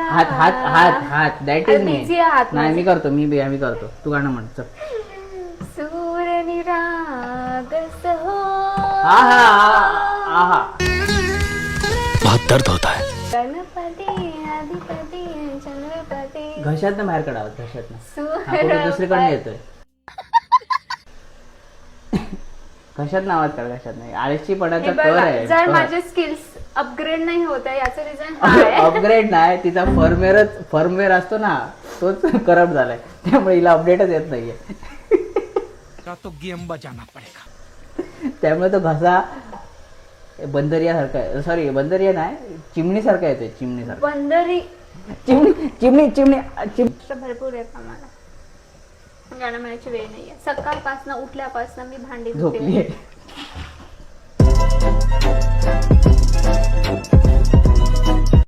हात हात हात हात दॅट इज मी. बिझी हात नाही मी करतो मी करतो. तू गाणं म्हण चल. सूर निरागस हो. आहा आहा. बहुत दर्द होता है. गणपती अधिपती चंद्रपती. घशातनं बाहेर काढावं घशातनं. हा सूर कुठे दुसरीकडनं येतोय. घशातनं आवाज काढ घशातनं. आळशी पडायचा कर आहे. जर माझे स्किल्स अपग्रेड नाही होत आहे याचं रिझन हा आहे. अपग्रेड नाही तिचा फर्मवेअर असतो ना तोच करप्ट झालाय त्यामुळे हिला अपडेटच येत नाहीये. तो गेम बजाना पडेगा. त्यामुळे तो घसा बंदरिया सारखा सॉरी बंदरिया नाही चिमणी सारखा येतोय चिमणी सारखा. बंदरी चिमणी चिमणी चिमणी चिमणी. भरपूर येत आम्हाला. गाणं म्हणायची वेळ नाहीये. सकाळपासून उठल्यापासून मी भांडी झोपली धुते.